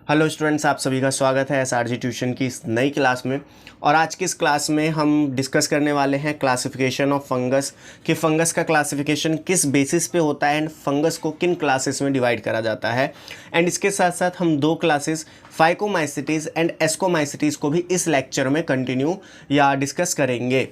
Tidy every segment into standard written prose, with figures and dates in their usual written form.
Hello students, आप सभी का स्वागत है एसआरजी ट्यूशन की इस नई क्लास में। और आज की इस क्लास में हम डिस्कस करने वाले हैं क्लासिफिकेशन ऑफ फंगस कि फंगस का क्लासिफिकेशन किस बेसिस पे होता है एंड फंगस को किन क्लासेस में डिवाइड करा जाता है। एंड इसके साथ साथ हम दो क्लासेस फाइकोमाइसिटीज़ एंड एस्कोमाइसिटीज़ को भी इस लेक्चर में कंटिन्यू या डिस्कस करेंगे।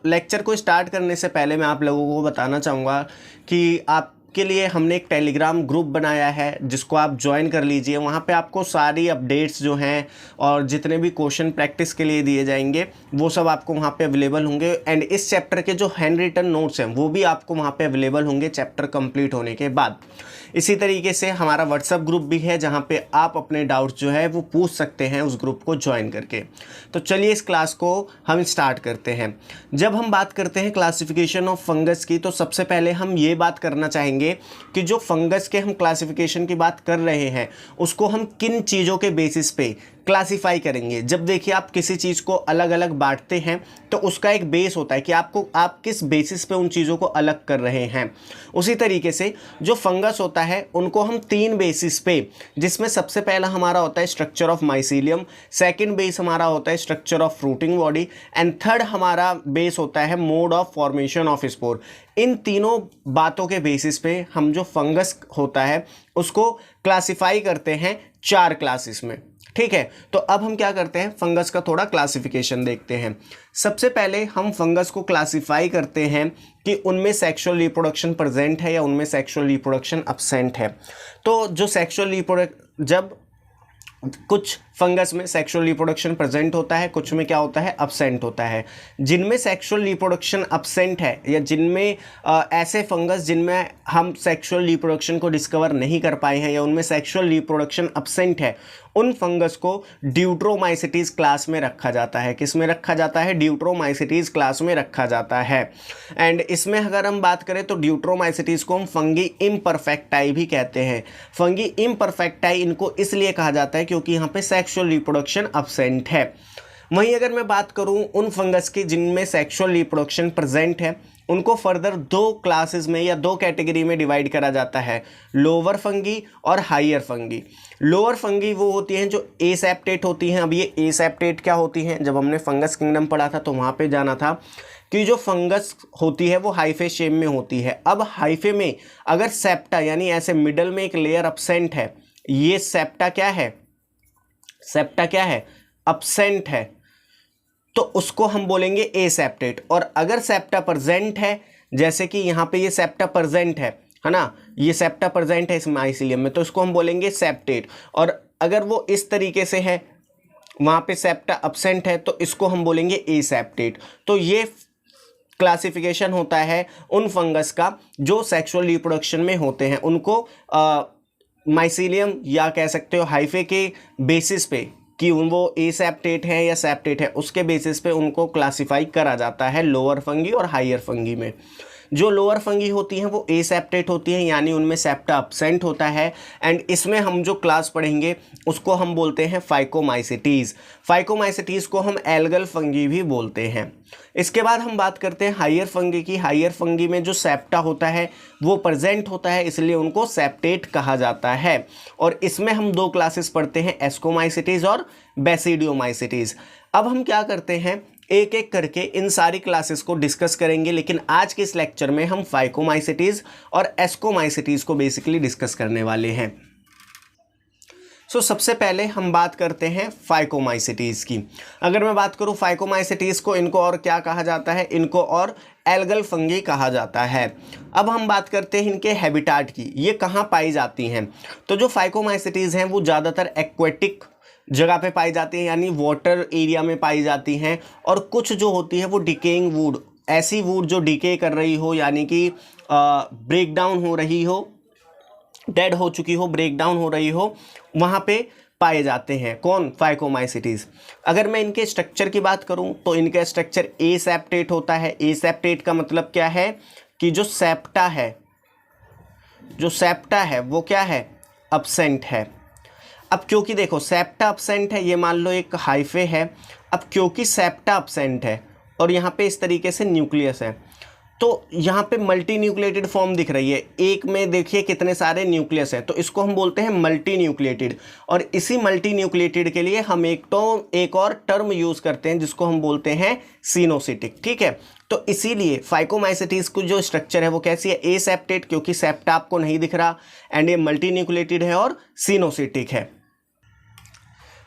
लेक्चर को स्टार्ट करने से पहले मैं आप लोगों को बताना चाहूँगा कि आपके लिए हमने एक टेलीग्राम ग्रुप बनाया है जिसको आप ज्वाइन कर लीजिए। वहाँ पे आपको सारी अपडेट्स जो हैं और जितने भी क्वेश्चन प्रैक्टिस के लिए दिए जाएंगे वो सब आपको वहाँ पे अवेलेबल होंगे। एंड इस चैप्टर के जो हैंड रिटन नोट्स हैं वो भी आपको वहाँ पे अवेलेबल होंगे चैप्टर कंप्लीट होने के बाद। इसी तरीके से हमारा व्हाट्सएप ग्रुप भी है जहाँ पे आप अपने डाउट्स जो है वो पूछ सकते हैं उस ग्रुप को ज्वाइन करके। तो चलिए इस क्लास को हम स्टार्ट करते हैं। जब हम बात करते हैं क्लासिफिकेशन ऑफ फंगस की तो सबसे पहले हम ये बात करना चाहेंगे कि जो फंगस के हम क्लासिफिकेशन की बात कर रहे हैं उसको हम किन चीज़ों के बेसिस पे क्लासिफाई करेंगे। जब देखिए आप किसी चीज़ को अलग अलग बांटते हैं तो उसका एक बेस होता है कि आप किस बेसिस पे उन चीज़ों को अलग कर रहे हैं। उसी तरीके से जो फंगस होता है उनको हम तीन बेसिस पे, जिसमें सबसे पहला हमारा होता है structure of mycelium, second base हमारा होता है structure of fruiting body and third हमारा बेस होता है mode of formation of spore. इन तीनों बातों के बेसिस पे हम जो फंगस होता है उसको क्लासिफाई करते हैं चार क्लासेस में। ठीक है, तो अब हम क्या करते हैं, फंगस का थोड़ा क्लासिफिकेशन देखते हैं। सबसे पहले हम फंगस को क्लासिफाई करते हैं कि उनमें सेक्सुअल रिप्रोडक्शन प्रेजेंट है या उनमें सेक्सुअल रिप्रोडक्शन अब्सेंट है। तो जो जब कुछ फंगस में सेक्सुअल रिप्रोडक्शन प्रेजेंट होता है, कुछ में क्या होता है, अब्सेंट होता है। जिनमें सेक्सुअल रिप्रोडक्शन अब्सेंट है या जिनमें ऐसे फंगस जिनमें हम सेक्सुअल रिप्रोडक्शन को डिस्कवर नहीं कर पाए हैं या उनमें सेक्सुअल रिप्रोडक्शन अब्सेंट है, उन फंगस को ड्यूट्रोमाइसिटीज़ क्लास में रखा जाता है। किस में रखा जाता है? ड्यूट्रोमाइसिटीज़ क्लास में रखा जाता है। एंड इसमें अगर हम बात करें तो ड्यूट्रोमाइसिटीज़ को हम फंगी इम्परफेक्टाई भी कहते हैं। फंगी इम्परफेक्टाई इनको इसलिए कहा जाता है क्योंकि यहाँ पे सेक्सुअल रिप्रोडक्शन अब्सेंट है। वहीं अगर मैं बात करूं उन फंगस की जिनमें सेक्सुअल रिप्रोडक्शन प्रेजेंट है, उनको फर्दर दो क्लासेस में या दो कैटेगरी में डिवाइड करा जाता है, लोअर फंगी और हायर फंगी। लोअर फंगी वो होती हैं जो एसेप्टेट होती हैं। अब ये एसेप्टेट क्या होती हैं? जब हमने फंगस किंगडम पढ़ा था तो वहाँ पे जाना था कि जो फंगस होती है वो हाइफे शेप में होती है। अब हाइफे में अगर सेप्टा यानी ऐसे मिडल में एक लेयर अब्सेंट है, ये सेप्टा क्या है? सेप्टा क्या है? अब्सेंट है, तो उसको हम बोलेंगे एसेप्टेट। और अगर सेप्टा प्रेजेंट है, जैसे कि यहाँ पे ये सेप्टा प्रेजेंट है ना, ये सेप्टा प्रेजेंट है इस माइसीलियम में, तो इसको हम बोलेंगे सेप्टेट। और अगर वो इस तरीके से है, वहाँ पे सेप्टा अब्सेंट है, तो इसको हम बोलेंगे एसेप्टेट। तो ये क्लासिफिकेशन होता है उन फंगस का जो सेक्सुअल रिप्रोडक्शन में होते हैं। उनको माइसीलियम या कह सकते हो हाइफे के बेसिस पे कि वो एसेप्टेट है या सेप्टेट है, उसके बेसिस पे उनको क्लासिफाई करा जाता है लोअर फंगी और हायर फंगी में। जो लोअर फंगी होती हैं वो एसेप्टेट होती हैं यानी उनमें सेप्टा अब्सेंट होता है। एंड इसमें हम जो क्लास पढ़ेंगे उसको हम बोलते हैं फाइकोमाइसिटीज़। फाइकोमाइसिटीज़ को हम एल्गल फंगी भी बोलते हैं। इसके बाद हम बात करते हैं हायर फंगी की। हायर फंगी में जो सेप्टा होता है वो प्रेजेंट होता है, इसलिए उनको सेप्टेट कहा जाता है। और इसमें हम दो क्लासेस पढ़ते हैं, एस्कोमाइसिटीज़ और बेसिडियोमाइसिटीज़। अब हम क्या करते हैं, एक एक करके इन सारी क्लासेस को डिस्कस करेंगे, लेकिन आज के इस लेक्चर में हम फाइकोमाइसिटीज़ और एस्कोमाइसिटीज़ को बेसिकली डिस्कस करने वाले हैं। सबसे पहले हम बात करते हैं फाइकोमाइसिटीज़ की। अगर मैं बात करूं फाइकोमाइसिटीज़ को, इनको और क्या कहा जाता है? इनको और एल्गल फंगी कहा जाता है। अब हम बात करते हैं इनके हैबिटाट की, ये कहाँ पाई जाती हैं। तो जो फाइकोमाइसिटीज़ हैं वो ज़्यादातर एक्वेटिक जगह पे पाई जाती हैं यानी वाटर एरिया में पाई जाती हैं। और कुछ जो होती है वो डिकेइंग वुड, ऐसी वुड जो डिके कर रही हो यानी कि ब्रेक डाउन हो रही हो, डेड हो चुकी हो, ब्रेक डाउन हो रही हो, वहाँ पे पाए जाते हैं। कौन? फाइकोमाइसिटीज़। अगर मैं इनके स्ट्रक्चर की बात करूँ तो इनका स्ट्रक्चर एसेप्टेट होता है। एसेप्टेट का मतलब क्या है कि जो सेप्टा है वो क्या है? अब्सेंट है। अब क्योंकि देखो सेप्टा अब्सेंट है, ये मान लो एक हाइफे है। अब क्योंकि सेप्टा अब्सेंट है और यहाँ पे इस तरीके से न्यूक्लियस है, तो यहाँ पे मल्टी न्यूक्लिएटेड फॉर्म दिख रही है, एक में देखिए कितने सारे न्यूक्लियस हैं, तो इसको हम बोलते हैं मल्टी न्यूक्लिएटेड। और इसी मल्टी न्यूक्लिएटेड के लिए हम एक और टर्म यूज करते हैं जिसको हम बोलते हैं सिनोसिटिक। ठीक है, तो इसीलिए फाइकोमाइसिटीज को जो स्ट्रक्चर है वो कैसी है, ए सेप्टेट, क्योंकि सेप्टा आपको नहीं दिख रहा, एंड ये मल्टी न्यूक्लिएटेड है और सिनोसिटिक है।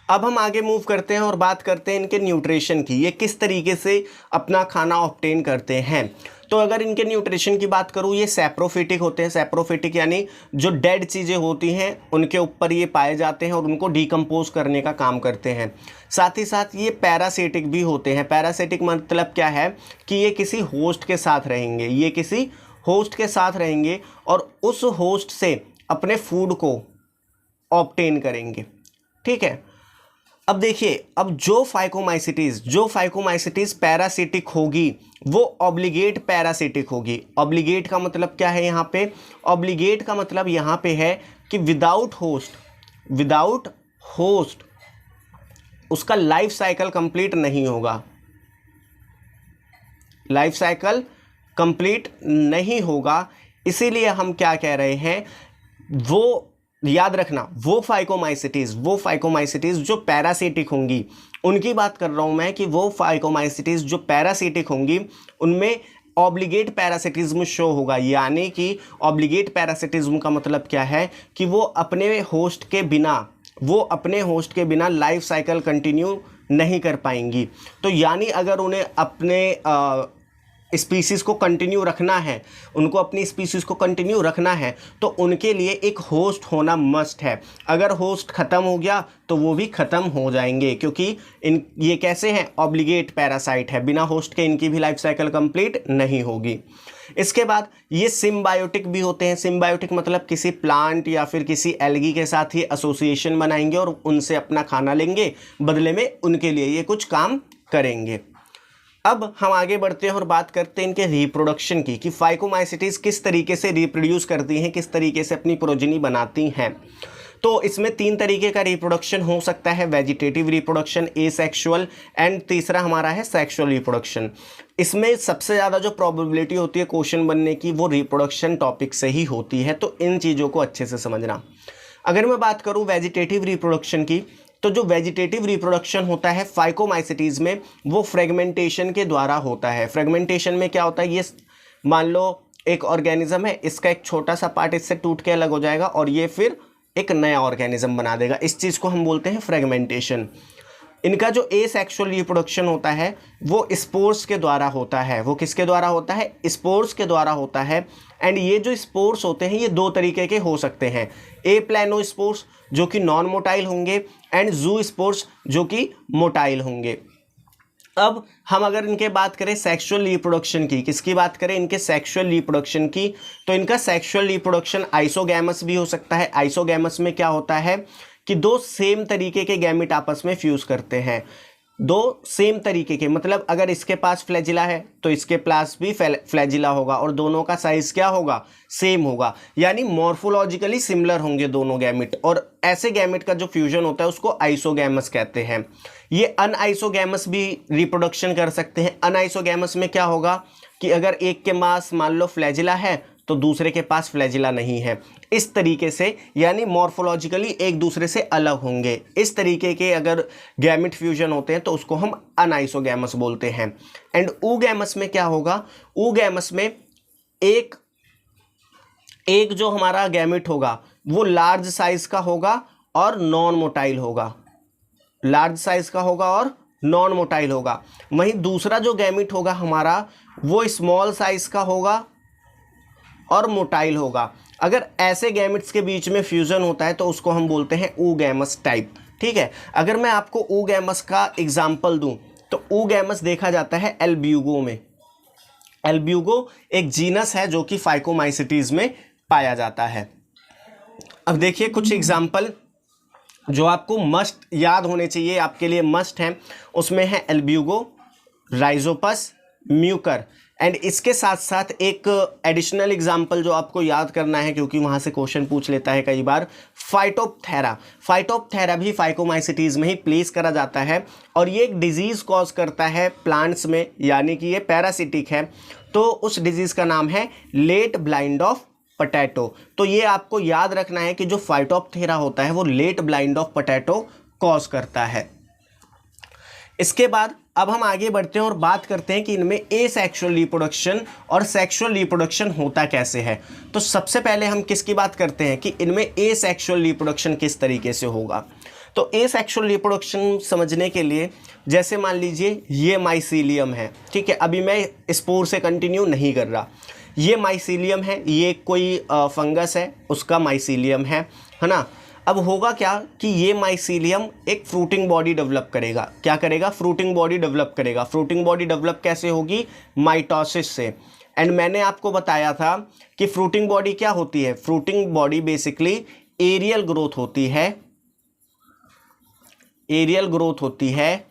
अब हम आगे मूव करते हैं और बात करते हैं इनके न्यूट्रिशन की, ये किस तरीके से अपना खाना ऑब्टेन करते हैं। तो अगर इनके न्यूट्रिशन की बात करूँ, ये सैप्रोफिटिक होते हैं। सैप्रोफिटिक यानी जो डेड चीज़ें होती हैं उनके ऊपर ये पाए जाते हैं और उनको डिकम्पोज करने का काम करते हैं। साथ ही साथ ये पैरासिटिक भी होते हैं। पैरासिटिक मतलब क्या है कि ये किसी होस्ट के साथ रहेंगे, ये किसी होस्ट के साथ रहेंगे और उस होस्ट से अपने फूड को ऑब्टेन करेंगे। ठीक है, अब देखिए, अब जो फाइकोमाइसिटीज पैरासिटिक होगी वो ऑब्लिगेट पैरासिटिक होगी। ऑब्लिगेट का मतलब क्या है यहाँ पे, ऑब्लिगेट का मतलब यहाँ पे है कि विदाउट होस्ट उसका लाइफ साइकिल कंप्लीट नहीं होगा, लाइफ साइकिल कंप्लीट नहीं होगा। इसीलिए हम क्या कह रहे हैं, वो याद रखना, वो फाइकोमाइसिटीज जो पैरासिटिक होंगी, उनकी बात कर रहा हूं मैं कि वो फाइकोमाइसिटीज जो पैरासिटिक होंगी उनमें ऑब्लिगेट पैरासिटिज्म शो होगा। यानी कि ऑब्लिगेट पैरासिटिज्म का मतलब क्या है कि वो अपने होस्ट के बिना लाइफ साइकिल कंटिन्यू नहीं कर पाएंगी। तो यानी अगर उन्हें अपने स्पीसीज़ को कंटिन्यू रखना है, उनको अपनी स्पीसीज़ को कंटिन्यू रखना है, तो उनके लिए एक होस्ट होना मस्ट है। अगर होस्ट ख़त्म हो गया तो वो भी ख़त्म हो जाएंगे, क्योंकि ये कैसे हैं, ऑब्लिगेट पैरासाइट है, बिना होस्ट के इनकी भी लाइफ साइकिल कंप्लीट नहीं होगी। इसके बाद ये सिम्बायोटिक भी होते हैं। सिम्बायोटिक मतलब किसी प्लांट या फिर किसी एल्गी के साथ ही एसोसिएशन बनाएंगे और उनसे अपना खाना लेंगे, बदले में उनके लिए ये कुछ काम करेंगे। अब हम आगे बढ़ते हैं और बात करते हैं इनके रिप्रोडक्शन की, कि फाइकोमाइसिटीज किस तरीके से रिप्रोड्यूस करती हैं, किस तरीके से अपनी प्रोजेनी बनाती हैं। तो इसमें 3 तरीके का रिप्रोडक्शन हो सकता है, वेजिटेटिव रिप्रोडक्शन, एसेक्सुअल, एंड तीसरा हमारा है सेक्सुअल रिप्रोडक्शन। इसमें सबसे ज़्यादा जो प्रोबेबिलिटी होती है क्वेश्चन बनने की वो रिप्रोडक्शन टॉपिक से ही होती है, तो इन चीज़ों को अच्छे से समझना। अगर मैं बात करूँ वेजिटेटिव रिप्रोडक्शन की, तो जो वेजिटेटिव रिप्रोडक्शन होता है फाइकोमाइसिटीज में वो फ्रेगमेंटेशन के द्वारा होता है। फ्रेगमेंटेशन में क्या होता है, ये मान लो एक ऑर्गेनिज्म है, इसका एक छोटा सा पार्ट इससे टूट के अलग हो जाएगा और ये फिर एक नया ऑर्गेनिज्म बना देगा। इस चीज़ को हम बोलते हैं फ्रेगमेंटेशन। इनका जो एसेक्सुअल रिप्रोडक्शन होता है वो स्पोर्स के द्वारा होता है। वो किसके द्वारा होता है, स्पोर्स के द्वारा होता है। एंड ये जो स्पोर्स होते हैं ये 2 तरीके के हो सकते हैं, ए प्लानो स्पोर्स जो कि नॉन मोटाइल होंगे, एंड जू स्पोर्स जो कि मोटाइल होंगे। अब हम अगर इनके बात करें सेक्सुअल रिप्रोडक्शन की, किसकी बात करें, इनके सेक्सुअल रिप्रोडक्शन की, तो इनका सेक्सुअल रिप्रोडक्शन आइसोगैमस भी हो सकता है। आइसोगैमस में क्या होता है कि 2 सेम तरीके के गैमेट आपस में फ्यूज करते हैं। 2 सेम तरीके के, मतलब अगर इसके पास फ्लैजिला है तो इसके पास भी फ्लैजिला होगा और दोनों का साइज क्या होगा, सेम होगा, यानी मॉर्फोलॉजिकली सिमिलर होंगे दोनों गैमेट। और ऐसे गैमेट का जो फ्यूजन होता है उसको आइसोगैमस कहते हैं। ये अनआइसोगैमस भी रिप्रोडक्शन कर सकते हैं। अनआइसोगैमस में क्या होगा कि अगर एक के पास मान लो फ्लैजिला है तो दूसरे के पास फ्लैजिला नहीं है, इस तरीके से, यानी मॉर्फोलॉजिकली एक दूसरे से अलग होंगे। इस तरीके के अगर गैमेट फ्यूजन होते हैं तो उसको हम अनआइसोगैमस बोलते हैं। एंड ऊगैमस में क्या होगा, ऊगैमस में एक जो हमारा गैमेट होगा वो लार्ज साइज का होगा और नॉन मोटाइल होगा, लार्ज साइज का होगा और नॉन मोटाइल होगा। वहीं दूसरा जो गैमेट होगा हमारा वो स्मॉल साइज का होगा और मोटाइल होगा। अगर ऐसे गैमेट्स के बीच में फ्यूजन होता है तो उसको हम बोलते हैं ऊगैमस टाइप। ठीक है, अगर मैं आपको ऊगैमस का एग्जाम्पल दूं तो ऊगैमस देखा जाता है एल्ब्यूगो में। एल्ब्यूगो एक जीनस है जो कि फाइकोमाइसिटीज में पाया जाता है। अब देखिए कुछ एग्जाम्पल जो आपको मस्ट याद होने चाहिए, आपके लिए मस्ट हैं, उसमें है एल्ब्यूगो, राइजोपस, म्यूकर। एंड इसके साथ साथ एक एडिशनल एग्जाम्पल जो आपको याद करना है, क्योंकि वहाँ से क्वेश्चन पूछ लेता है कई बार, फाइटोप्थेरा। फाइटोप्थेरा भी फाइकोमाइसिटीज़ में ही प्लेस करा जाता है और ये एक डिजीज़ कॉज करता है प्लांट्स में, यानी कि ये पैरासिटिक है। तो उस डिजीज़ का नाम है लेट ब्लाइंड ऑफ पोटैटो। तो ये आपको याद रखना है कि जो फाइटोप्थेरा होता है वो late blight of potato cause करता है। इसके बाद अब हम आगे बढ़ते हैं और बात करते हैं कि इनमें एसेक्सुअल रिप्रोडक्शन और सेक्सुअल रिप्रोडक्शन होता कैसे है। तो सबसे पहले हम किसकी बात करते हैं कि इनमें एसेक्सुअल रिप्रोडक्शन किस तरीके से होगा। तो एसेक्सुअल रिप्रोडक्शन समझने के लिए जैसे मान लीजिए ये माइसीलियम है, ठीक है, अभी मैं स्पोर से कंटिन्यू नहीं कर रहा, ये माइसीलियम है, ये कोई फंगस है उसका माइसीलियम है ना। अब होगा क्या कि ये माइसीलियम एक फ्रूटिंग बॉडी डेवलप करेगा। क्या करेगा? फ्रूटिंग बॉडी डेवलप करेगा। फ्रूटिंग बॉडी डेवलप कैसे होगी? माइटोसिस से। एंड मैंने आपको बताया था कि फ्रूटिंग बॉडी क्या होती है। Fruiting body basically aerial growth होती है। एरियल ग्रोथ होती है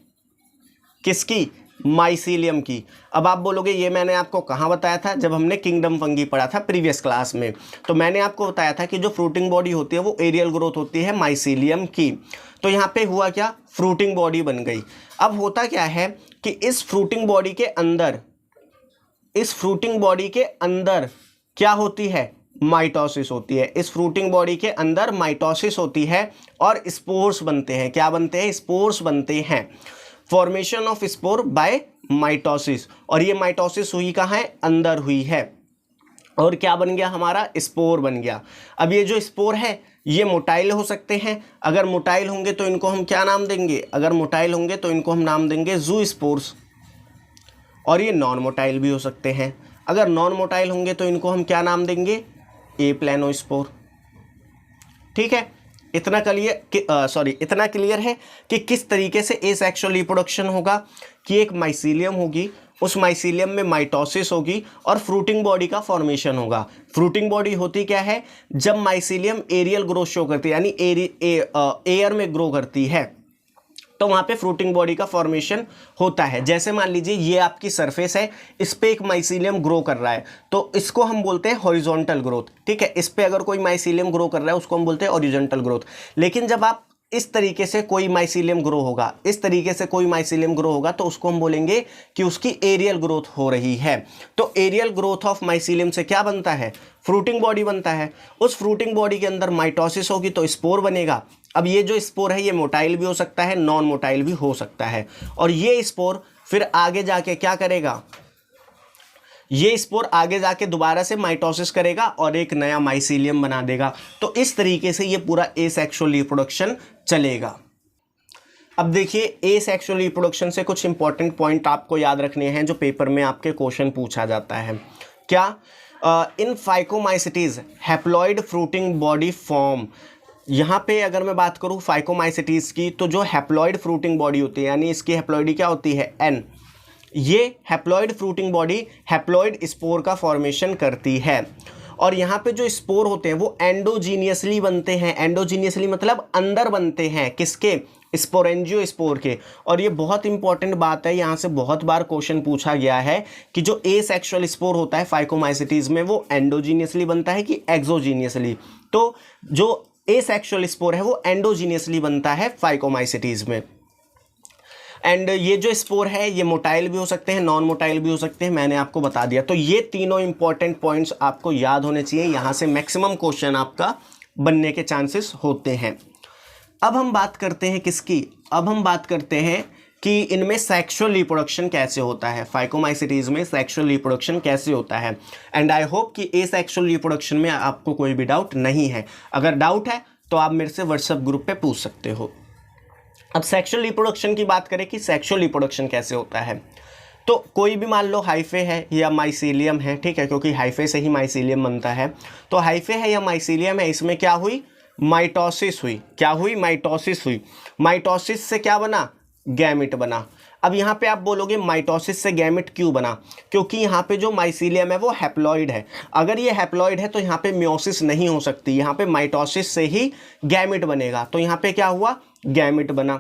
किसकी? माइसीलियम की। अब आप बोलोगे ये मैंने आपको कहाँ बताया था? जब हमने किंगडम फंगी पढ़ा था प्रीवियस क्लास में, तो मैंने आपको बताया था कि जो फ्रूटिंग बॉडी होती है वो एरियल ग्रोथ होती है माइसीलियम की। तो यहाँ पे हुआ क्या? फ्रूटिंग बॉडी बन गई। अब होता क्या है कि इस फ्रूटिंग बॉडी के अंदर क्या होती है? माइटोसिस होती है। इस फ्रूटिंग बॉडी के अंदर माइटोसिस होती है और स्पोर्स बनते हैं। क्या बनते हैं? स्पोर्स बनते हैं। Formation of spore by mitosis. और ये माइटोसिस हुई कहाँ है? अंदर हुई है। और क्या बन गया? हमारा स्पोर बन गया। अब ये जो स्पोर है ये मोटाइल हो सकते हैं। अगर मोटाइल होंगे तो इनको हम क्या नाम देंगे? अगर मोटाइल होंगे तो इनको हम नाम देंगे जू स्पोर्स। और ये नॉन मोटाइल भी हो सकते हैं। अगर नॉन मोटाइल होंगे तो इनको हम क्या नाम देंगे? ए प्लेनोस्पोर। ठीक है, इतना क्लियर है कि किस तरीके से एसेक्सुअल रिप्रोडक्शन होगा कि एक माइसीलियम होगी, उस माइसीलियम में माइटोसिस होगी और फ्रूटिंग बॉडी का फॉर्मेशन होगा। फ्रूटिंग बॉडी होती क्या है? जब माइसीलियम एरियल ग्रोथ शो करती है, यानी एयर में ग्रो करती है, तो वहाँ पे फ्रूटिंग बॉडी का फॉर्मेशन होता है। जैसे मान लीजिए ये आपकी सरफेस है, इस पे एक माइसीलियम ग्रो कर रहा है, तो इसको हम बोलते हैं हॉरिजॉन्टल ग्रोथ। ठीक है, इस पे अगर कोई माइसीलियम ग्रो कर रहा है उसको हम बोलते हैं हॉरिजॉन्टल ग्रोथ। लेकिन जब आप इस तरीके से कोई माइसीलियम ग्रो होगा, इस तरीके से कोई माइसीलियम ग्रो होगा, तो उसको हम बोलेंगे कि उसकी एरियल ग्रोथ हो रही है। तो एरियल ग्रोथ ऑफ माइसीलियम से क्या बनता है? फ्रूटिंग बॉडी बनता है। उस फ्रूटिंग बॉडी के अंदर माइटोसिस होगी तो स्पोर बनेगा। अब ये जो स्पोर है ये मोटाइल भी हो सकता है, नॉन मोटाइल भी हो सकता है। और ये स्पोर फिर आगे जाके क्या करेगा? ये स्पोर आगे जाके दोबारा से माइटोसिस करेगा और एक नया माइसीलियम बना देगा। तो इस तरीके से ये पूरा एसेक्सुअल रिप्रोडक्शन चलेगा। अब देखिए, एसेक्सुअल रिप्रोडक्शन से कुछ इंपॉर्टेंट पॉइंट आपको याद रखने हैं जो पेपर में आपके क्वेश्चन पूछा जाता है। क्या? In phycomycetes haploid fruiting body form. यहाँ पे अगर मैं बात करूँ फाइकोमाइसिटीज की, तो जो हैप्लॉइड फ्रूटिंग बॉडी होती है, यानी इसकी हैप्लॉइडी क्या होती है? एन। ये haploid fruiting body haploid spore का फॉर्मेशन करती है। और यहाँ पे जो स्पोर होते हैं वो एंडोजीनियसली बनते हैं। एंडोजीनियसली मतलब अंदर बनते हैं। किसके? स्पोरेंजियोस्पोर के। और ये बहुत इंपॉर्टेंट बात है, यहाँ से बहुत बार क्वेश्चन पूछा गया है कि जो एसेक्सुअल स्पोर होता है फाइकोमाइसिटीज में वो एंडोजीनियसली बनता है कि एक्सोजीनियसली। तो जो एसेक्सुअल स्पोर है वो एंडोजीनियसली बनता है फाइकोमाइसिटीज में। एंड ये जो स्पोर है ये मोटाइल भी हो सकते हैं, नॉन मोटाइल भी हो सकते हैं, मैंने आपको बता दिया। तो ये तीनों इंपॉर्टेंट पॉइंट्स आपको याद होने चाहिए, यहाँ से मैक्सिमम क्वेश्चन आपका बनने के चांसेस होते हैं। अब हम बात करते हैं किसकी? अब हम बात करते हैं कि इनमें सेक्सुअल रिप्रोडक्शन कैसे होता है। फाइकोमाइसिटीज में सेक्सुअल रिप्रोडक्शन कैसे होता है। एंड आई होप कि एसेक्सुअल रिप्रोडक्शन में आपको कोई भी डाउट नहीं है। अगर डाउट है तो आप मेरे से व्हाट्सएप ग्रुप पे पूछ सकते हो। अब सेक्सुअल रिप्रोडक्शन की बात करें कि सेक्सुअल रिप्रोडक्शन कैसे होता है, तो कोई भी मान लो हाइफे है या माइसीलियम है, ठीक है, क्योंकि हाइफे से ही माइसीलियम बनता है। तो हाइफे है या माइसीलियम है, इसमें क्या हुई? माइटोसिस हुई। क्या हुई? माइटोसिस हुई। माइटोसिस से क्या बना? गैमेट बना। अब यहाँ पे आप बोलोगे माइटोसिस से गैमेट क्यों बना? क्योंकि यहाँ पे जो माइसीलियम है वो हैप्लॉइड है। अगर ये हैप्लॉइड है तो यहाँ पे मियोसिस नहीं हो सकती, यहाँ पे माइटोसिस से ही गैमेट बनेगा। तो यहाँ पे क्या हुआ? गैमेट बना।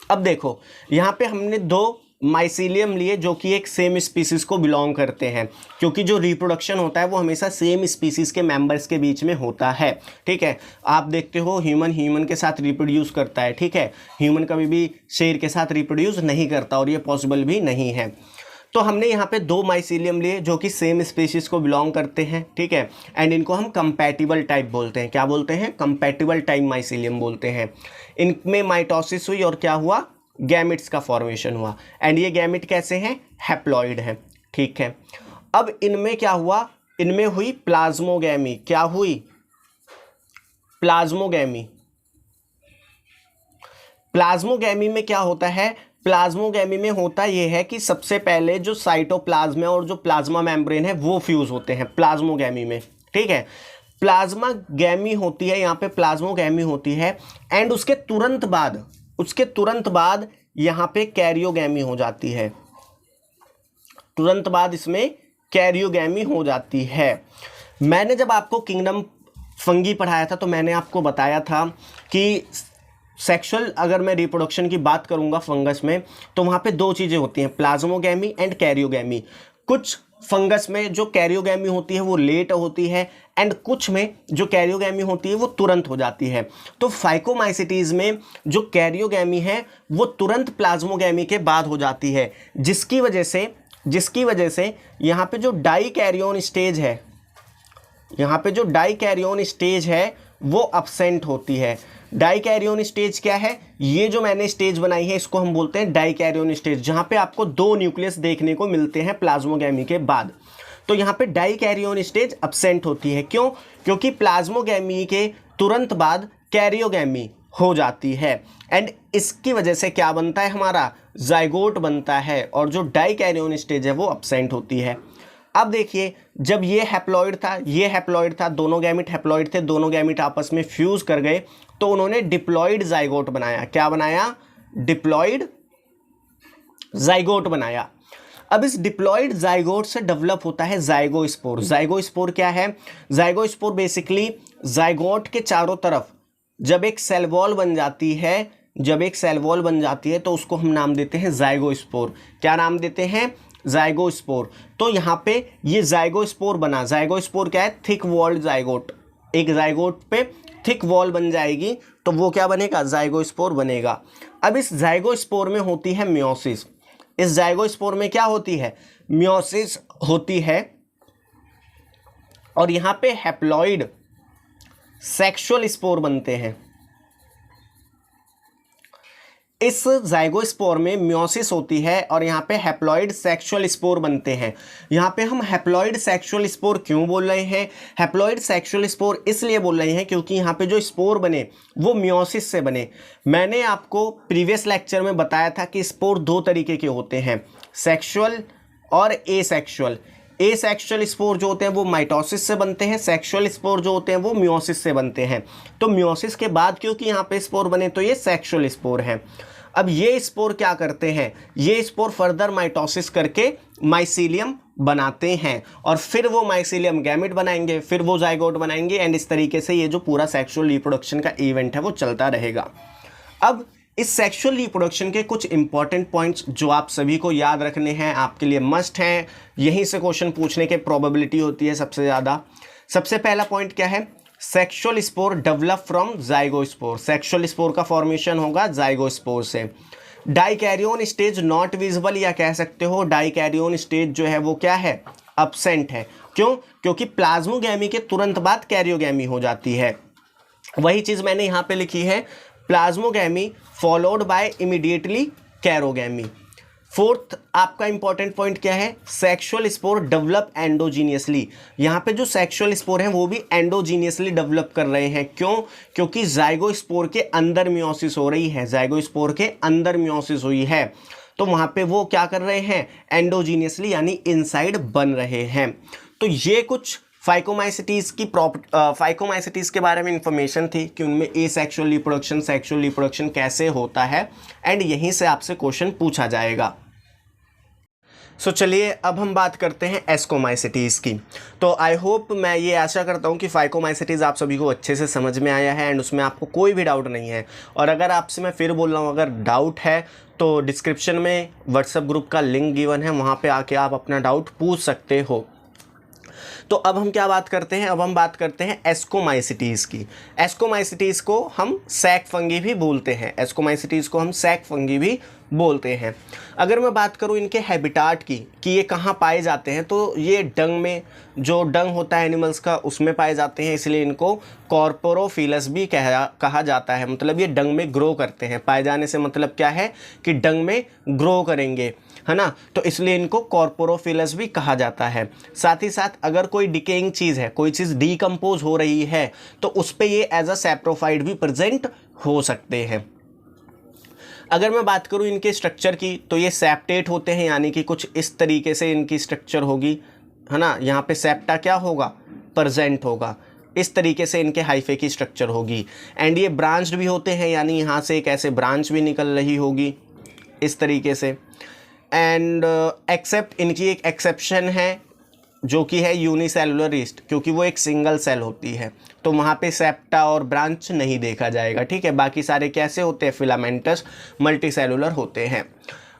अब देखो यहाँ पे हमने दो माइसीलियम लिए जो कि एक सेम स्पीसीज को बिलोंग करते हैं, क्योंकि जो रिप्रोडक्शन होता है वो हमेशा सेम स्पीसीज के मेंबर्स के बीच में होता है। ठीक है, आप देखते हो ह्यूमन के साथ रिप्रोड्यूस करता है। ठीक है, ह्यूमन कभी भी शेर के साथ रिप्रोड्यूस नहीं करता और ये पॉसिबल भी नहीं है। तो हमने यहाँ पे 2 माइसीलियम लिए जो कि सेम स्पीशीज को बिलोंग करते हैं। ठीक है, एंड इनको हम कंपैटिबल टाइप बोलते हैं। क्या बोलते हैं? कंपैटिबल टाइप माइसीलियम बोलते हैं। इनमें माइटोसिस हुई और क्या हुआ? गैमिट्स का फॉर्मेशन हुआ। एंड ये गैमिट कैसे हैं? हैप्लॉइड हैं। ठीक है, अब इनमें क्या हुआ? इनमें हुई प्लाज्मोगैमी। क्या हुई? प्लाज्मोगैमी। प्लाज्मोगैमी में क्या होता है? प्लाज्मोगैमी में होता यह है कि सबसे पहले जो साइटोप्लाज्म है और जो प्लाज्मा मेम्ब्रेन है वो फ्यूज होते हैं प्लाज्मोगैमी में। ठीक है, प्लाज्मा गैमी होती है, यहाँ पे प्लाज्मोगैमी होती है। एंड उसके तुरंत बाद यहाँ पे कैरियोगैमी हो जाती है। तुरंत बाद इसमें कैरियोगैमी हो जाती है। मैंने जब आपको किंगडम फंगी पढ़ाया था तो मैंने आपको बताया था कि सेक्सुअल, अगर मैं रिप्रोडक्शन की बात करूंगा फंगस में, तो वहाँ पे 2 चीज़ें होती हैं, प्लाज्मोगैमी एंड कैरियोगैमी। कुछ फंगस में जो कैरियोगैमी होती है वो लेट होती है एंड कुछ में जो कैरियोगैमी होती है वो तुरंत हो जाती है। तो फाइकोमाइसिटीज़ में जो कैरियोगैमी है वो तुरंत प्लाज्मोगैमी के बाद हो जाती है, जिसकी वजह से यहाँ पे जो डाइकैरियोन स्टेज है वो अब्सेंट होती है। डाइकैरियोन स्टेज क्या है? ये जो मैंने स्टेज बनाई है इसको हम बोलते हैं डाइकैरियोन स्टेज, जहां पे आपको 2 न्यूक्लियस देखने को मिलते हैं प्लाज्मोगैमी के बाद। तो यहाँ पे डाइकैरियोन स्टेज अब्सेंट होती है। क्यों? क्योंकि प्लाज्मोगैमी के तुरंत बाद कैरियोगैमी हो जाती है एंड इसकी वजह से क्या बनता है? हमारा जाइगोट बनता है और जो डाइकैरियोन स्टेज है वो अब्सेंट होती है। अब देखिए, जब ये हैप्लॉइड था, दोनों गैमिट हैप्लॉइड थे, दोनों गैमिट आपस में फ्यूज कर गए तो उन्होंने डिप्लॉइड जाइगोट बनाया। क्या बनाया? डिप्लॉइड जाइगोट बनाया। अब इस डिप्लॉइड जाइगोट से डेवलप होता है जाइगोस्पोर। जाइगोस्पोर क्या है? जाइगोस्पोर बेसिकली जाइगोट के चारों तरफ जब एक सेल वॉल बन जाती है तो उसको हम नाम देते हैं जाइगोस्पोर। क्या नाम देते हैं? जाइगोस्पोर। तो यहाँ पे ये जाइगोस्पोर बना। जाइगोस्पोर क्या है? Thick walled zygote. एक जाइगोट पे थिक वॉल बन जाएगी तो वो क्या बनेगा? जाइगोस्पोर बनेगा। अब इस जाइगोस्पोर में होती है मियोसिस। इस जाइगोस्पोर में क्या होती है? मियोसिस होती है और यहाँ पे हैप्लॉइड सेक्सुअल स्पोर बनते हैं। इस जाइगोस्पोर में मियोसिस होती है और यहाँ पे हैप्लॉइड सेक्सुअल स्पोर बनते हैं। यहाँ पे हम हैप्लॉइड सेक्सुअल स्पोर क्यों बोल रहे हैं? हैप्लॉइड सेक्सुअल स्पोर इसलिए बोल रहे हैं क्योंकि यहाँ पे जो स्पोर बने वो मियोसिस से बने। मैंने आपको प्रीवियस लेक्चर में बताया था कि स्पोर 2 तरीके के होते हैं, सेक्सुअल और एसेक्सुअल। एसेक्सुअल स्पोर जो होते हैं वो माइटोसिस से बनते हैं, सेक्सुअल स्पोर जो होते हैं वो मियोसिस से बनते हैं। तो मियोसिस के बाद क्योंकि यहाँ पे स्पोर बने तो ये सेक्सुअल स्पोर हैं। अब ये स्पोर क्या करते हैं? ये स्पोर फर्दर माइटोसिस करके माइसीलियम बनाते हैं और फिर वो माइसीलियम गैमेट बनाएंगे, फिर वो जाइगोट बनाएंगे एंड इस तरीके से ये जो पूरा सेक्सुअल रिप्रोडक्शन का इवेंट है वो चलता रहेगा। अब इस सेक्सुअल रिप्रोडक्शन के कुछ इंपॉर्टेंट पॉइंट्स जो आप सभी को याद रखने हैं, आपके लिए मस्ट हैं, यहीं से क्वेश्चन पूछने के प्रोबेबिलिटी होती है सबसे ज़्यादा। सबसे पहला पॉइंट क्या है? Sexual spore develop from zygospore. Sexual spore का फॉर्मेशन होगा जाइगोस्पोर से। डाइकैरियोन स्टेज नॉट विजिबल, या कह सकते हो डाइकैरियोन स्टेज जो है वो क्या है? अब्सेंट है। क्यों? क्योंकि प्लाज्मोगैमी के तुरंत बाद कैरियोगैमी हो जाती है। वही चीज़ मैंने यहाँ पे लिखी है, plasmogamy followed by immediately karyogamy. Fourth आपका इंपॉर्टेंट पॉइंट क्या है? Sexual spore develop endogenously. यहाँ पे जो सेक्सुअल स्पोर हैं वो भी एंडोजीनियसली डेवलप कर रहे हैं। क्यों? क्योंकि जाइगोस्पोर के अंदर मियोसिस हो रही है, जाइगोस्पोर के अंदर मियोसिस हुई है तो वहाँ पे वो क्या कर रहे हैं? एंडोजीनियसली यानी इनसाइड बन रहे हैं। तो ये कुछ फाइकोमाइसिटीज़ के बारे में इंफॉर्मेशन थी कि उनमें एसेक्सुअल रिप्रोडक्शन, सेक्सुअल रिप्रोडक्शन कैसे होता है एंड यहीं से आपसे क्वेश्चन पूछा जाएगा। सो चलिए अब हम बात करते हैं एस्कोमाइसिटीज़ की। तो आई होप, मैं ये आशा करता हूँ कि फाइकोमाइसिटीज़ आप सभी को अच्छे से समझ में आया है एंड उसमें आपको कोई भी डाउट नहीं है। और अगर आपसे मैं फिर बोल रहा हूँ, अगर डाउट है तो डिस्क्रिप्शन में व्हाट्सएप ग्रुप का लिंक गिवन है, वहाँ पे आके आप अपना डाउट पूछ सकते हो। तो अब हम क्या बात करते हैं, अब हम बात करते हैं एस्कोमाइसिटीज़ की। एस्कोमाइसिटीज़ को हम सैक फंगी भी बोलते हैं, एस्कोमाइसिटीज़ को हम सैक फंगी भी बोलते हैं। अगर मैं बात करूं इनके हैबिटाट की कि ये कहाँ पाए जाते हैं, तो ये डंग में, जो डंग होता है एनिमल्स का, उसमें पाए जाते हैं, इसलिए इनको कॉर्पोरोफिलस भी कहा जाता है। मतलब ये डंग में ग्रो करते हैं। पाए जाने से मतलब क्या है कि डंग में ग्रो करेंगे, है ना, तो इसलिए इनको कॉर्पोरोफिलस भी कहा जाता है। साथ ही साथ अगर कोई डिकेइंग चीज़ है, कोई चीज़ डीकम्पोज हो रही है, तो उस पर ये एज अ सैप्रोफाइट भी प्रेजेंट हो सकते हैं। अगर मैं बात करूं इनके स्ट्रक्चर की, तो ये सेप्टेट होते हैं, यानी कि कुछ इस तरीके से इनकी स्ट्रक्चर होगी, है ना। यहाँ पे सेप्टा क्या होगा, प्रेजेंट होगा। इस तरीके से इनके हाइफे की स्ट्रक्चर होगी। एंड ये ब्रांच्ड भी होते हैं, यानी यहाँ से एक ऐसे ब्रांच भी निकल रही होगी इस तरीके से। एंड एक्सेप्ट, इनकी एक एक्सेप्शन है जो कि है यूनिसेलुलर ईस्ट, क्योंकि वो एक सिंगल सेल होती है, तो वहाँ पे सेप्टा और ब्रांच नहीं देखा जाएगा। ठीक है, बाकी सारे कैसे होते हैं, फिलामेंटस मल्टीसेलुलर होते हैं।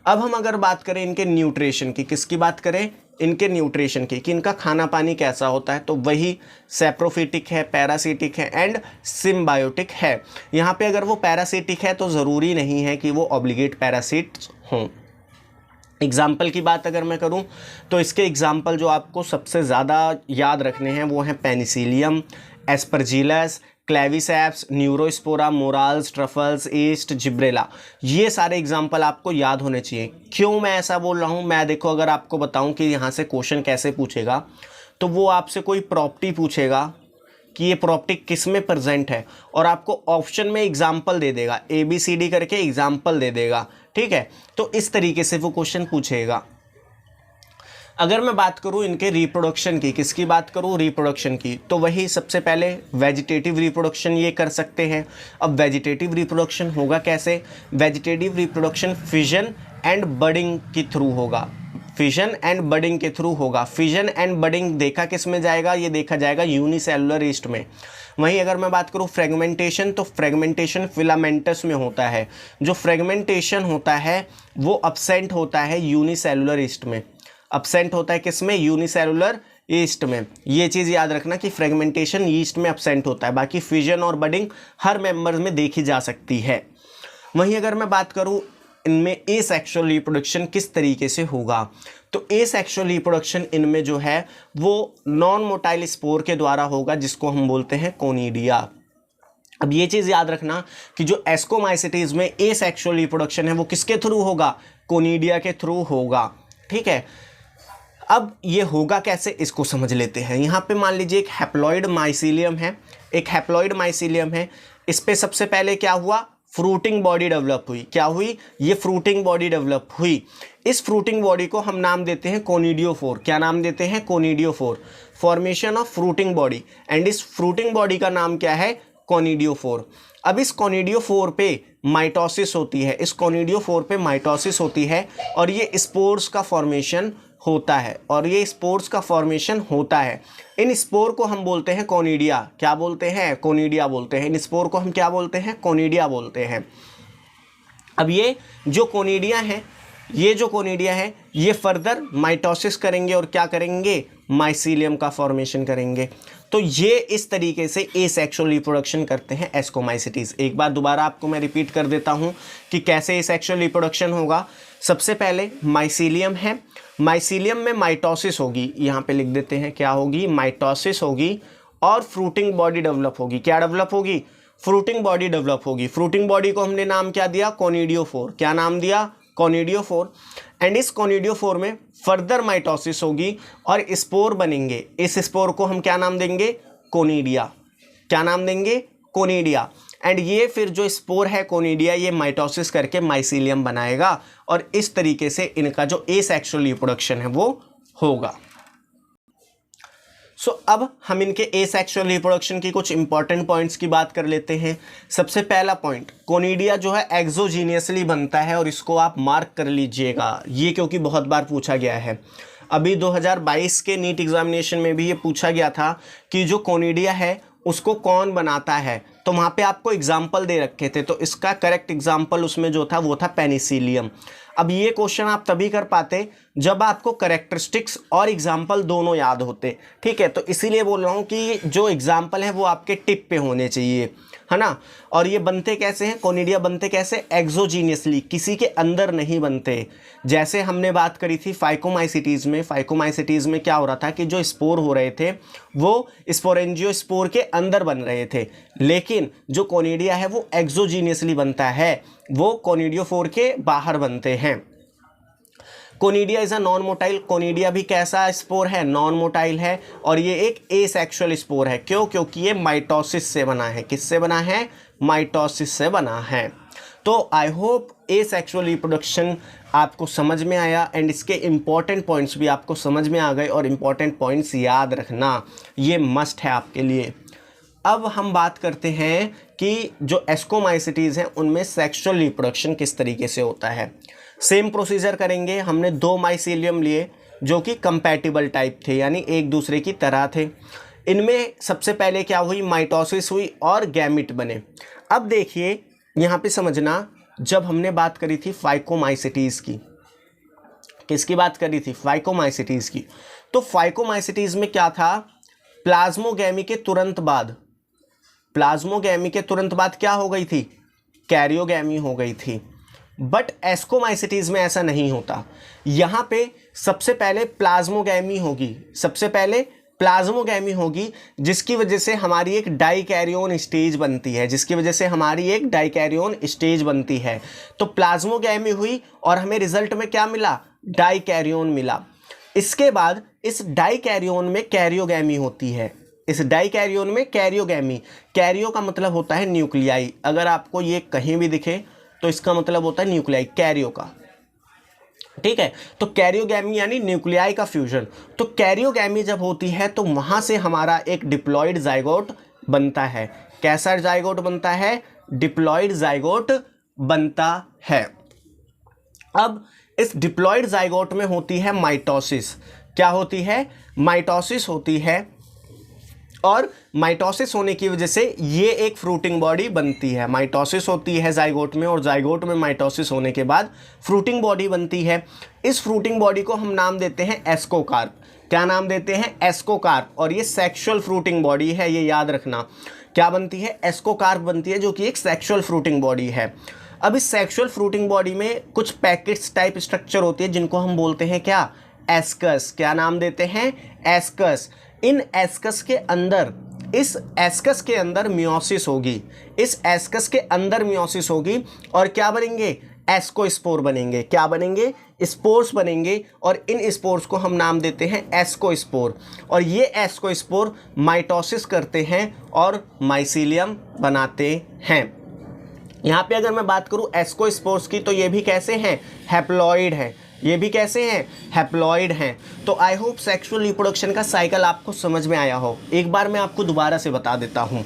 अब हम अगर बात करें इनके न्यूट्रिशन की, किसकी बात करें, इनके न्यूट्रिशन की, कि इनका खाना पानी कैसा होता है, तो वही सैप्रोफिटिक है, पैरासिटिक है एंड सिम्बायोटिक है। यहाँ पे अगर वो पैरासिटिक है तो ज़रूरी नहीं है कि वो ऑब्लिगेट पैरासिट्स हों। एग्जाम्पल की बात अगर मैं करूं, तो इसके एग्जाम्पल जो आपको सबसे ज़्यादा याद रखने हैं वो हैं penicillium, aspergillus, claviceps, neurospora, morels, truffles, yeast, gibberella. ये सारे एग्जाम्पल आपको याद होने चाहिए। क्यों मैं ऐसा बोल रहा हूँ, मैं देखो अगर आपको बताऊँ कि यहाँ से क्वेश्चन कैसे पूछेगा, तो वो आपसे कोई प्रॉपर्टी पूछेगा कि ये प्रॉपर्टी किस में प्रेजेंट है, और आपको ऑप्शन में एग्जाम्पल दे देगा, ABCD करके एग्जाम्पल दे देगा। ठीक है, तो इस तरीके से वो क्वेश्चन पूछेगा। अगर मैं बात करूं इनके रिप्रोडक्शन की, किसकी बात करूं, रिप्रोडक्शन की, तो वही सबसे पहले वेजिटेटिव रिप्रोडक्शन ये कर सकते हैं। अब वेजिटेटिव रिप्रोडक्शन होगा कैसे, vegetative reproduction fission and budding के थ्रू होगा, फिजन एंड बडिंग के थ्रू होगा। फिजन एंड बडिंग देखा किस में जाएगा, ये देखा जाएगा यूनिसेलुलर ईस्ट में। वहीं अगर मैं बात करूं फ्रेगमेंटेशन, तो फ्रेगमेंटेशन फिलामेंटस में होता है। जो फ्रेगमेंटेशन होता है वो अब्सेंट होता है यूनिसेलुलर ईस्ट में। अब्सेंट होता है किस में, यूनिसेलुलर ईस्ट में। ये चीज़ याद रखना कि फ्रेगमेंटेशन ईस्ट में अब्सेंट होता है, बाकी फिजन और बडिंग हर मेंबर में देखी जा सकती है। वहीं अगर मैं बात करूं इनमें एसेक्सुअल रिप्रोडक्शन किस तरीके से होगा, तो एसेक्सुअल रिप्रोडक्शन इनमें जो है वो नॉन मोटाइल स्पोर के द्वारा होगा, जिसको हम बोलते हैं कोनिडिया। अब ये चीज़ याद रखना कि जो एस्कोमाइसिटीज में एसेक्सुअल रिप्रोडक्शन है वो किसके थ्रू होगा, कोनिडिया के थ्रू होगा। ठीक है, अब ये होगा कैसे, इसको समझ लेते हैं। यहाँ पे मान लीजिए एक हैप्लॉइड माइसीलियम है, एक हैप्लॉइड माइसीलियम है। इस पे सबसे पहले क्या हुआ, फ्रूटिंग बॉडी डेवलप हुई। क्या हुई, ये फ्रूटिंग बॉडी डेवलप हुई। इस फ्रूटिंग बॉडी को हम नाम देते हैं कोनिडियोफोर। क्या नाम देते हैं, conidiophore. Formation of fruiting body, and इस फ्रूटिंग बॉडी का नाम क्या है, कोनिडियोफोर। अब इस कोनिडियोफोर पे माइटोसिस होती है, इस कोनिडियोफोर पे माइटोसिस होती है, और ये स्पोर्स का फॉर्मेशन होता है, और ये स्पोर्स का फॉर्मेशन होता है। इन स्पोर को हम बोलते हैं कोनिडिया। क्या बोलते हैं, कोनिडिया बोलते हैं। इन स्पोर को हम क्या बोलते हैं, कोनिडिया बोलते हैं। अब ये जो कोनिडिया है, ये जो कोनिडिया है, ये फर्दर माइटोसिस करेंगे और क्या करेंगे, माइसीलियम का फॉर्मेशन करेंगे। तो ये इस तरीके से एसेक्सुअल रिप्रोडक्शन करते हैं एस्कोमाइसिटीज। एक बार दोबारा आपको मैं रिपीट कर देता हूँ कि कैसे एसेक्सुअल रिप्रोडक्शन होगा। सबसे पहले माइसीलियम है, माइसीलियम में माइटोसिस होगी, यहाँ पे लिख देते हैं क्या होगी, माइटोसिस होगी, और फ्रूटिंग बॉडी डेवलप होगी। क्या डेवलप होगी, फ्रूटिंग बॉडी डेवलप होगी। फ्रूटिंग बॉडी को हमने नाम क्या दिया, कोनिडियोफोर। क्या नाम दिया, कोनिडियोफोर। एंड इस कोनिडियोफोर में फर्दर माइटोसिस होगी और स्पोर बनेंगे। इस स्पोर को हम क्या नाम देंगे, कोनिडिया। क्या नाम देंगे, कोनिडिया। एंड ये फिर जो स्पोर है कोनिडिया, ये माइटोसिस करके माइसीलियम बनाएगा, और इस तरीके से इनका जो एसेक्सुअल रिप्रोडक्शन है वो होगा। सो अब हम इनके एसेक्सुअल रिप्रोडक्शन की कुछ इंपॉर्टेंट पॉइंट्स की बात कर लेते हैं। सबसे पहला पॉइंट, कोनिडिया जो है एक्सोजीनियसली बनता है, और इसको आप मार्क कर लीजिएगा ये, क्योंकि बहुत बार पूछा गया है। अभी 2022 के नीट एग्जामिनेशन में भी ये पूछा गया था कि जो कोनिडिया है उसको कौन बनाता है, तो वहाँ पे आपको एग्जाम्पल दे रखे थे, तो इसका करेक्ट एग्जाम्पल उसमें जो था वो था पेनिसिलियम। अब ये क्वेश्चन आप तभी कर पाते जब आपको करेक्टरिस्टिक्स और एग्जाम्पल दोनों याद होते, ठीक है। तो इसीलिए बोल रहा हूँ कि जो एग्जाम्पल है वो आपके टिप पे होने चाहिए, है ना। और ये बनते कैसे हैं, कोनिडिया बनते कैसे, एक्सोजीनियसली, किसी के अंदर नहीं बनते। जैसे हमने बात करी थी फाइकोमाइसिटीज़ में, फाइकोमाइसिटीज़ में क्या हो रहा था कि जो स्पोर हो रहे थे वो स्पोरेंजियोस्पोर के अंदर बन रहे थे, लेकिन जो कोनिडिया है वो एक्सोजीनियसली बनता है, वो कोनिडियोफोर के बाहर बनते हैं। Conidia is a non motile, conidia भी कैसा स्पोर है, नॉन मोटाइल है, और ये एक एसेक्सुअल स्पोर है। क्यों, क्योंकि ये माइटोसिस से बना है। किससे बना है, माइटोसिस से बना है। तो आई होप एसेक्सुअल रिप्रोडक्शन आपको समझ में आया, एंड इसके इंपॉर्टेंट पॉइंट्स भी आपको समझ में आ गए, और इंपॉर्टेंट पॉइंट्स याद रखना ये मस्ट है आपके लिए। अब हम बात करते हैं कि जो एस्कोमाइसिटीज़ हैं उनमें सेक्सुअल रिप्रोडक्शन किस तरीके से होता है। सेम प्रोसीजर करेंगे। हमने 2 माइसीलियम लिए जो कि कंपैटिबल टाइप थे, यानी एक दूसरे की तरह थे। इनमें सबसे पहले क्या हुई, माइटोसिस हुई और गैमिट बने। अब देखिए यहाँ पे समझना, जब हमने बात करी थी फाइकोमाइसिटीज़ की, किसकी बात करी थी, फाइकोमाइसिटीज़ की, तो फाइकोमाइसिटीज़ में क्या था, प्लाज्मोगैमी के तुरंत बाद, प्लाज्मोगैमी के तुरंत बाद क्या हो गई थी, कैरियोगैमी हो गई थी। बट एस्कोमाइसिटीज़ में ऐसा नहीं होता। यहाँ पे सबसे पहले प्लाज्मोगैमी होगी, सबसे पहले प्लाज्मोगैमी होगी, जिसकी वजह से हमारी एक डाइकैरियोन स्टेज बनती है, जिसकी वजह से हमारी एक डाइकैरियोन स्टेज बनती है। तो प्लाज्मोगैमी हुई और हमें रिजल्ट में क्या मिला, डाइकैरियोन मिला। इसके बाद इस डाइकैरियोन में कैरियोगैमी होती है, इस डाइकैरियोन में कैरियोगैमी, कैरियो का मतलब होता है न्यूक्लियाई। अगर आपको ये कहीं भी दिखे तो इसका मतलब होता है न्यूक्लियाई, कैरियो का, ठीक है। तो कैरियोगैमी यानी न्यूक्लियाई का फ्यूजन। तो कैरियोगैमी जब होती है तो वहां से हमारा एक डिप्लॉइड जाइगोट बनता है। कैसा जाइगोट बनता है, डिप्लॉइड जाइगोट बनता है। अब इस डिप्लॉइड जाइगोट में होती है माइटोसिस। क्या होती है, माइटोसिस होती है, और माइटोसिस होने की वजह से ये एक फ्रूटिंग बॉडी बनती है। माइटोसिस होती है जाइगोट में, और जाइगोट में माइटोसिस होने के बाद फ्रूटिंग बॉडी बनती है। इस फ्रूटिंग बॉडी को हम नाम देते हैं एस्कोकार्प। क्या नाम देते हैं, एस्कोकार्प। और ये सेक्सुअल फ्रूटिंग बॉडी है, ये याद रखना। क्या बनती है, एस्कोकार्प बनती है, जो कि एक सेक्सुअल फ्रूटिंग बॉडी है। अब इस सेक्सुअल फ्रूटिंग बॉडी में कुछ पैकेट्स टाइप स्ट्रक्चर होती है, जिनको हम बोलते हैं क्या, एस्कस। क्या नाम देते हैं, एस्कस। इन एस्कस के अंदर, इस एस्कस के अंदर मियोसिस होगी, इस एस्कस के अंदर मियोसिस होगी, और क्या बनेंगे, एस्कोस्पोर बनेंगे। क्या बनेंगे, स्पोर्स बनेंगे, और इन स्पोर्स को हम नाम देते हैं एस्कोस्पोर। और ये एस्कोस्पोर माइटोसिस करते हैं और माइसीलियम बनाते हैं। यहाँ पे अगर मैं बात करूँ एस्कोस्पोर्स की, तो ये भी कैसे हैं, हैप्लॉइड हैं। ये भी कैसे हैं, हैप्लॉइड हैं। तो आई होप सेक्सुअल रिप्रोडक्शन का साइकिल आपको समझ में आया हो। एक बार मैं आपको दोबारा से बता देता हूँ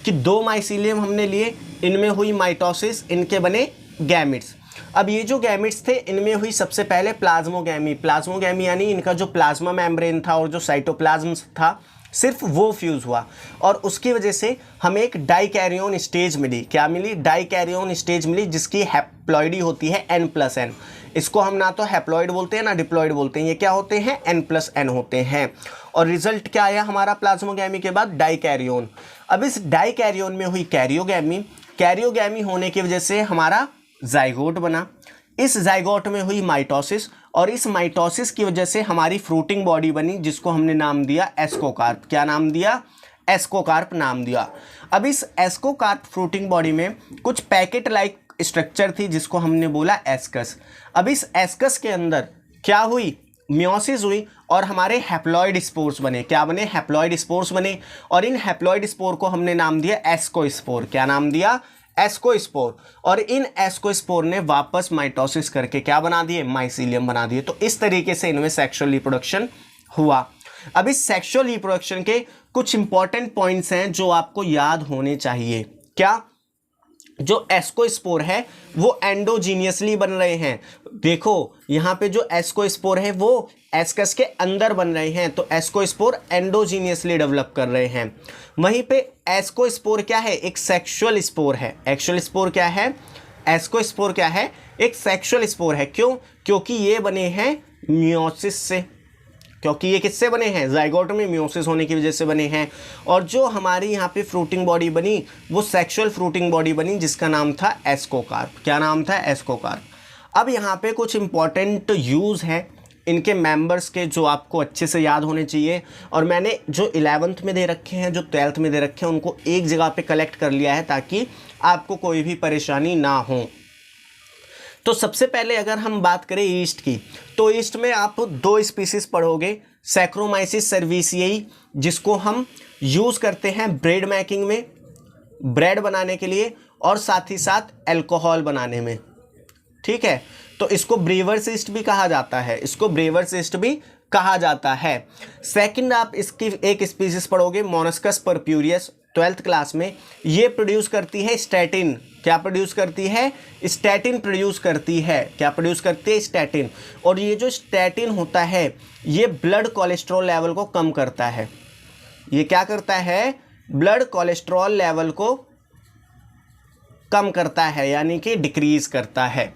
कि 2 माइसीलियम हमने लिए, इनमें हुई माइटोसिस, इनके बने गैमिट्स। अब ये जो गैमिट्स थे, इनमें हुई सबसे पहले प्लाज्मोगैमी। प्लाज्मोगैमी यानी इनका जो प्लाज्मा मेम्ब्रेन था और जो साइटोप्लाज्म था, सिर्फ वो फ्यूज़ हुआ, और उसकी वजह से हमें एक डाइकैरियोन स्टेज मिली। क्या मिली, डाइकैरियोन स्टेज मिली, जिसकी हैप्लॉइडी होती है N+N। इसको हम ना तो हैप्लॉइड बोलते हैं ना डिप्लॉइड बोलते हैं, ये क्या होते हैं, N+N होते हैं। और रिजल्ट क्या आया हमारा प्लाज्मोगैमी के बाद, डाइकैरियोन। अब इस डाइकैरियोन में हुई कैरियोगैमी, कैरियोगैमी होने की वजह से हमारा जाइगोट बना, इस जाइगोट में हुई माइटोसिस, और इस माइटोसिस की वजह से हमारी फ्रूटिंग बॉडी बनी, जिसको हमने नाम दिया एस्कोकार्प। क्या नाम दिया, एस्कोकार्प नाम दिया। अब इस एस्कोकार्प फ्रूटिंग बॉडी में कुछ पैकेट लाइक स्ट्रक्चर थी, जिसको हमने बोला एस्कस। अब इस एस्कस के अंदर क्या हुई, मियोसिस हुई, और हमारे हैप्लॉइड स्पोर्स बने। क्या बने, हैप्लॉइड स्पोर्स बने, और इन हैप्लॉइड स्पोर को हमने नाम दिया एस्कोस्पोर। क्या नाम दिया, एस्कोस्पोर। और इन एस्कोस्पोर ने वापस माइटोसिस करके क्या बना दिए, माइसीलियम बना दिए। तो इस तरीके से इनमें सेक्सुअल रिप्रोडक्शन हुआ। अब इस सेक्सुअल रिप्रोडक्शन के कुछ इंपॉर्टेंट पॉइंट्स हैं जो आपको याद होने चाहिए। क्या? जो एस्कोस्पोर है वो एंडोजीनियसली बन रहे हैं। देखो यहाँ पे जो एस्कोस्पोर है वो एस्कस के अंदर बन रहे हैं, तो एस्कोस्पोर एंडोजीनियसली डेवलप कर रहे हैं। वहीं पे एस्कोस्पोर क्या है? एक सेक्सुअल स्पोर है। एक्चुअल स्पोर क्या है? एस्कोस्पोर क्या है? एक सेक्सुअल स्पोर है। क्यों? क्योंकि ये बने हैं मियोसिस से। क्योंकि ये किससे बने हैं? जाइगोट में मियोसिस होने की वजह से बने हैं। और जो हमारी यहाँ पे फ्रूटिंग बॉडी बनी वो सेक्सुअल फ्रूटिंग बॉडी बनी जिसका नाम था एस्कोकार्प। क्या नाम था? एस्कोकार्प। अब यहाँ पे कुछ इंपॉर्टेंट यूज़ है इनके मेंबर्स के जो आपको अच्छे से याद होने चाहिए, और मैंने जो 11th में दे रखे हैं, जो 12th में दे रखे हैं, उनको एक जगह पे कलेक्ट कर लिया है ताकि आपको कोई भी परेशानी ना हो। तो सबसे पहले अगर हम बात करें ईस्ट की, तो ईस्ट में आप 2 स्पीसीज पढ़ोगे, सैक्रोमाइसिस सर्विसियाई जिसको हम यूज़ करते हैं ब्रेड मेकिंग में, ब्रेड बनाने के लिए, और साथ ही साथ अल्कोहल बनाने में। ठीक है, तो इसको ब्रीवर्स ईस्ट भी कहा जाता है, इसको ब्रीवर्स ईस्ट भी कहा जाता है। सेकंड आप इसकी एक स्पीसीज पढ़ोगे मोलस्कस परप्यूरियस 12th क्लास में। ये प्रोड्यूस करती है स्टैटिन। क्या प्रोड्यूस करती है? स्टैटिन प्रोड्यूस करती है। क्या प्रोड्यूस करती है? स्टैटिन। और ये जो स्टैटिन होता है ये ब्लड कोलेस्ट्रॉल लेवल को कम करता है। ये क्या करता है? ब्लड कोलेस्ट्रॉल लेवल को कम करता है, यानी कि डिक्रीज करता है।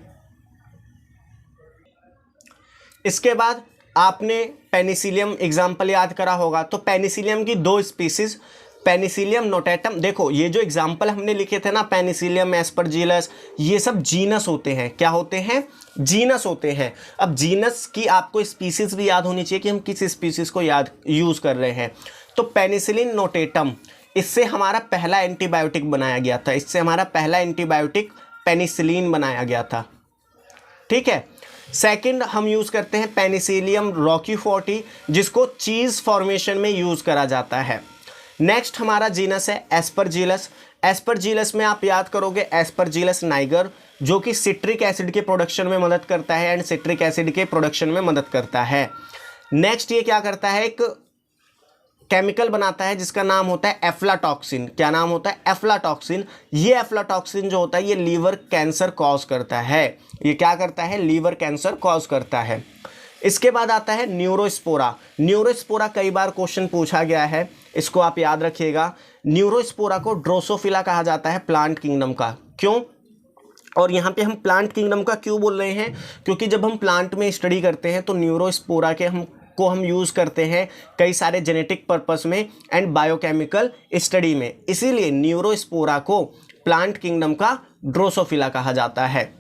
इसके बाद आपने पेनिसिलियम एग्जाम्पल याद करा होगा, तो पेनिसिलियम की 2 स्पीसीज, पेनिसिलियम नोटेटम। देखो ये जो एग्जाम्पल हमने लिखे थे ना, पेनिसिलियम एस्परजिलस, ये सब जीनस होते हैं। क्या होते हैं? जीनस होते हैं। अब जीनस की आपको स्पीसीज भी याद होनी चाहिए कि हम किस स्पीसीज को यूज़ कर रहे हैं। तो पेनिसिलिन नोटेटम, इससे हमारा पहला एंटीबायोटिक बनाया गया था। इससे हमारा पहला एंटीबायोटिक पेनिसिलिन बनाया गया था। ठीक है। सेकंड हम यूज़ करते हैं पेनिसिलियम रॉकीफोर्टी, जिसको चीज़ फॉर्मेशन में यूज़ करा जाता है। नेक्स्ट हमारा जीनस है एस्परजिलस। एस्परजिलस में आप याद करोगे एस्परजिलस नाइगर, जो कि सिट्रिक एसिड के प्रोडक्शन में मदद करता है, एंड सिट्रिक एसिड के प्रोडक्शन में मदद करता है। नेक्स्ट ये क्या करता है? एक केमिकल बनाता है जिसका नाम होता है एफ्लाटॉक्सिन। क्या नाम होता है? एफ्लाटॉक्सिन। ये एफ्लाटॉक्सिन जो होता है ये लीवर कैंसर कॉज करता है। ये क्या करता है? लीवर कैंसर कॉज करता है। इसके बाद आता है न्यूरोस्पोरा। न्यूरोस्पोरा कई बार क्वेश्चन पूछा गया है, इसको आप याद रखिएगा। न्यूरोस्पोरा को ड्रोसोफिला कहा जाता है प्लांट किंगडम का। क्यों? और यहाँ पे हम प्लांट किंगडम का क्यों बोल रहे हैं? क्योंकि जब हम प्लांट में स्टडी करते हैं तो न्यूरोस्पोरा के हम यूज़ करते हैं कई सारे जेनेटिक पर्पस में एंड बायोकेमिकल स्टडी में, इसीलिए न्यूरोस्पोरा को प्लांट किंगडम का ड्रोसोफिला कहा जाता है।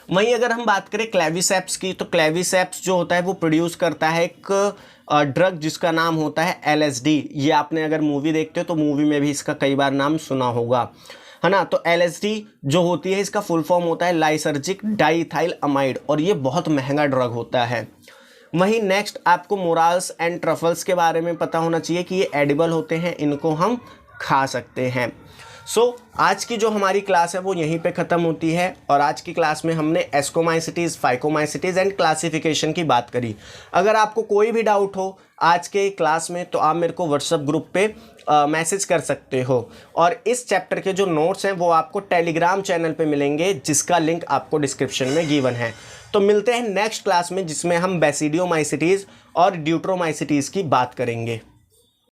वहीं अगर हम बात करें क्लेविसेप्स की, तो क्लेविसेप्स जो होता है वो प्रोड्यूस करता है एक ड्रग जिसका नाम होता है LSD। ये आपने अगर मूवी देखते हो तो मूवी में भी इसका कई बार नाम सुना होगा, है ना। तो LSD जो होती है इसका फुल फॉर्म होता है लाइसर्जिक डाइथाइल अमाइड, और ये बहुत महंगा ड्रग होता है। वहीं नेक्स्ट आपको मोराल्स एंड ट्रफल्स के बारे में पता होना चाहिए कि ये एडिबल होते हैं, इनको हम खा सकते हैं। आज की जो हमारी क्लास है वो यहीं पे ख़त्म होती है, और आज की क्लास में हमने एस्कोमाइसिटीज़, फाइकोमाइसिटीज़ एंड क्लासिफिकेशन की बात करी। अगर आपको कोई भी डाउट हो आज के क्लास में तो आप मेरे को व्हाट्सएप ग्रुप पे मैसेज कर सकते हो, और इस चैप्टर के जो नोट्स हैं वो आपको टेलीग्राम चैनल पे मिलेंगे जिसका लिंक आपको डिस्क्रिप्शन में गिवन है। तो मिलते हैं नेक्स्ट क्लास में जिसमें हम बेसिडियोमाइसिटीज़ और ड्यूट्रोमाइसिटीज़ की बात करेंगे।